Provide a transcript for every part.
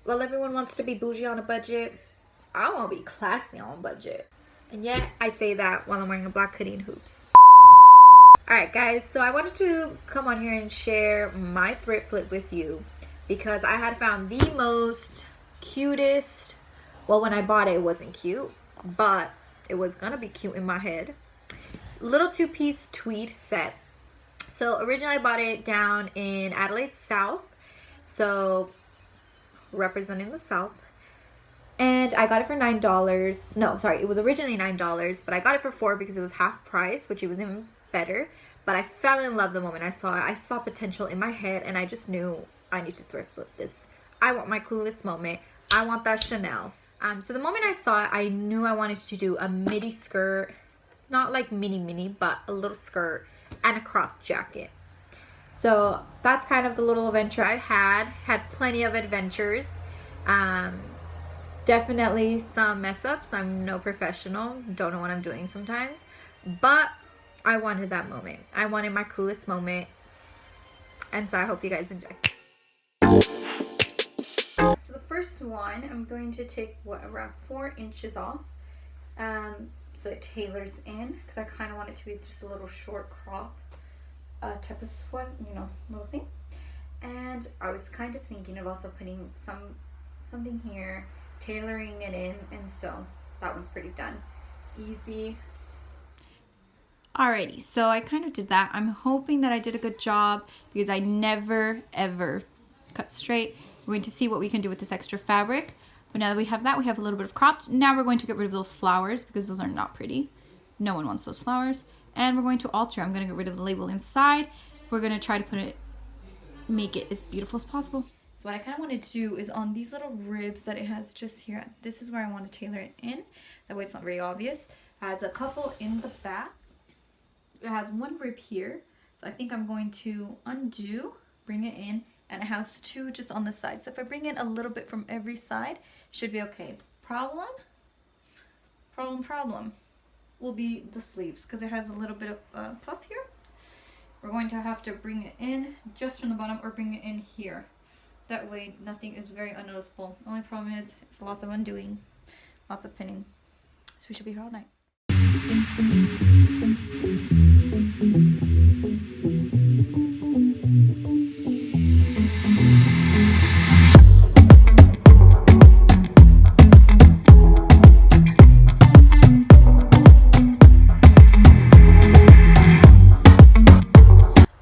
Well, everyone wants to be bougie on a budget. I want to be classy on a budget. And yet, I say that while I'm wearing a black hoodie and hoops. Alright guys, so I wanted to come on here and share my thrift flip with you because I had found the most cutest, well, when I bought it, it wasn't cute, but it was gonna be cute in my head, little two-piece tweed set. So originally I bought it down in Adelaide South, so representing the South, and I got it for $9. No, sorry, it was originally $9, but I got it for $4 because it was half price, which it was even better. But I fell in love the moment I saw it. I saw potential in my head, and I just knew I need to thrift flip this. I want my coolest moment. I want that Chanel. So the moment I saw it, I knew I wanted to do a midi skirt, not like mini, but a little skirt and a crop jacket. So that's kind of the little adventure I had. Had plenty of adventures. Definitely some mess ups. I'm no professional. Don't know what I'm doing sometimes. But I wanted that moment. I wanted my coolest moment. And so I hope you guys enjoy. So the first one, I'm going to take around 4 inches off. So it tailors in because I kind of want it to be just a little short crop type of sweat, you know, little thing. And I was kind of thinking of also putting something here, tailoring it in, and so that one's pretty done. Easy. Alrighty, so I kind of did that. I'm hoping that I did a good job because I never ever cut straight. We're going to see what we can do with this extra fabric. But now that we have that, we have a little bit of cropped. Now we're going to get rid of those flowers because those are not pretty. No one wants those flowers. And we're going to alter. I'm going to get rid of the label inside. We're going to try to make it as beautiful as possible. So what I kind of wanted to do is on these little ribs that it has just here, this is where I want to tailor it in. That way it's not very obvious. It has a couple in the back. It has one rib here, so I think I'm going to undo, bring it in, and it has 2 just on the side. So if I bring in a little bit from every side, should be okay. Problem will be the sleeves because it has a little bit of puff here. We're going to have to bring it in just from the bottom or bring it in here. That way nothing is very unnoticeable. The only problem is it's lots of undoing, lots of pinning. So we should be here all night.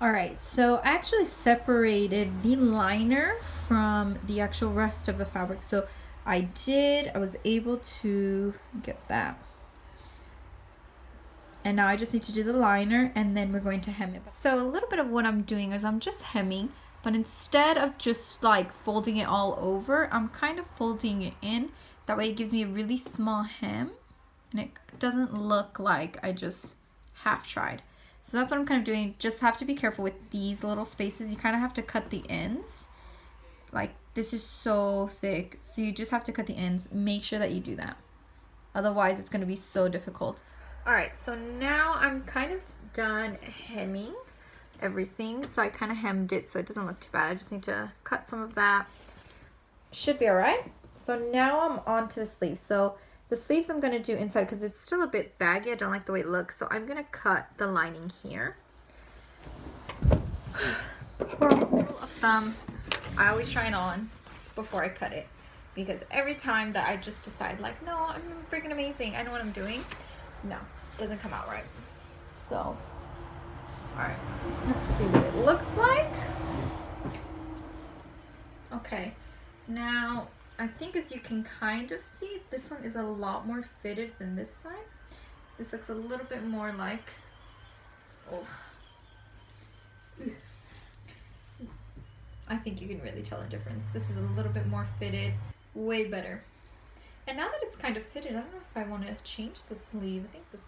Alright, so I actually separated the liner from the actual rest of the fabric. So I was able to get that. And now I just need to do the liner and then we're going to hem it. So a little bit of what I'm doing is I'm just hemming, but instead of just like folding it all over, I'm kind of folding it in. That way it gives me a really small hem and it doesn't look like I just half tried. So that's what I'm kind of doing. Just have to be careful with these little spaces. You kind of have to cut the ends. Like this is so thick, so you just have to cut the ends. Make sure that you do that. Otherwise it's going to be so difficult. Alright, so now I'm kind of done hemming everything. So I kind of hemmed it so it doesn't look too bad. I just need to cut some of that. Should be alright. So now I'm on to the sleeves. So the sleeves I'm going to do inside because it's still a bit baggy. I don't like the way it looks. So I'm going to cut the lining here. We're almost there. Rule of thumb, I always try it on before I cut it. Because every time that I just decide like, no, I'm freaking amazing, I know what I'm doing. No, it doesn't come out right. So, alright, let's see what it looks like. Okay, now I think as you can kind of see, this one is a lot more fitted than this side. This looks a little bit more like, I think you can really tell the difference. This is a little bit more fitted, way better. And now that it's kind of fitted, I don't know if I want to change the sleeve. I think this.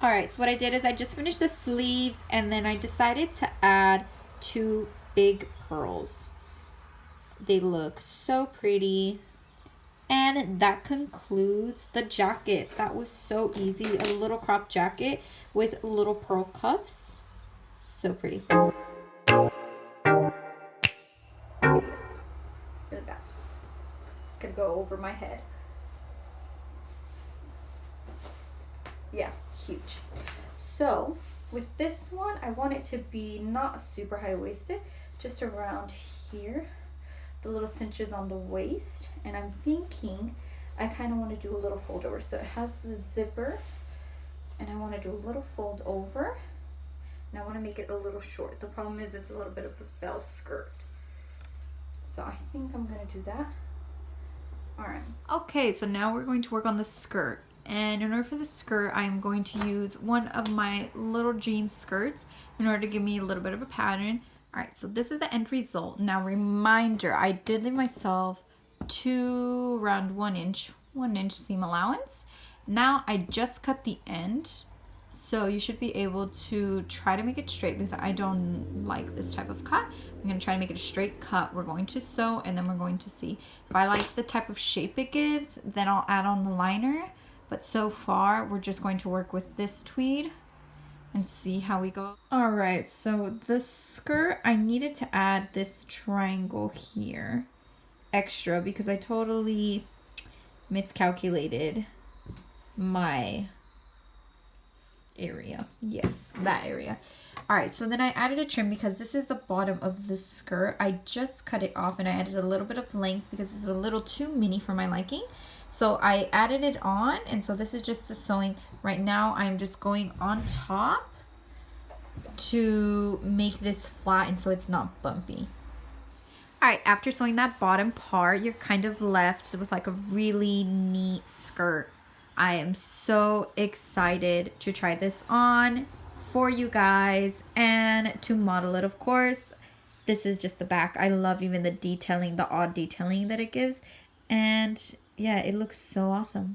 Alright, so what I did is I just finished the sleeves and then I decided to add 2 big pearls. They look so pretty. And that concludes the jacket. That was so easy. A little crop jacket with little pearl cuffs. So pretty. Really bad. Could go over my head. Yeah, huge. So with this one, I want it to be not super high-waisted, just around here, the little cinches on the waist. And I'm thinking I kind of want to do a little fold over. So it has the zipper, and I want to do a little fold over, and I want to make it a little short. The problem is it's a little bit of a bell skirt. So I think I'm going to do that. All right. Okay, so now we're going to work on the skirt. And in order for the skirt, I'm going to use one of my little jean skirts in order to give me a little bit of a pattern. All right, so this is the end result. Now, reminder, I did leave myself around 1 inch seam allowance. Now I just cut the end, so you should be able to try to make it straight because I don't like this type of cut. I'm going to try to make it a straight cut. We're going to sew, and then we're going to see if I like the type of shape it gives, then I'll add on the liner. But so far, we're just going to work with this tweed and see how we go. All right, so the skirt, I needed to add this triangle here extra because I totally miscalculated my area. Yes, that area. All right, so then I added a trim because this is the bottom of the skirt. I just cut it off and I added a little bit of length because it's a little too mini for my liking. So I added it on, and so this is just the sewing. Right now I'm just going on top to make this flat and so it's not bumpy. All right, after sewing that bottom part, you're kind of left with like a really neat skirt. I am so excited to try this on for you guys and to model it, of course. This is just the back. I love even the detailing, the odd detailing that it gives. And yeah, it looks so awesome.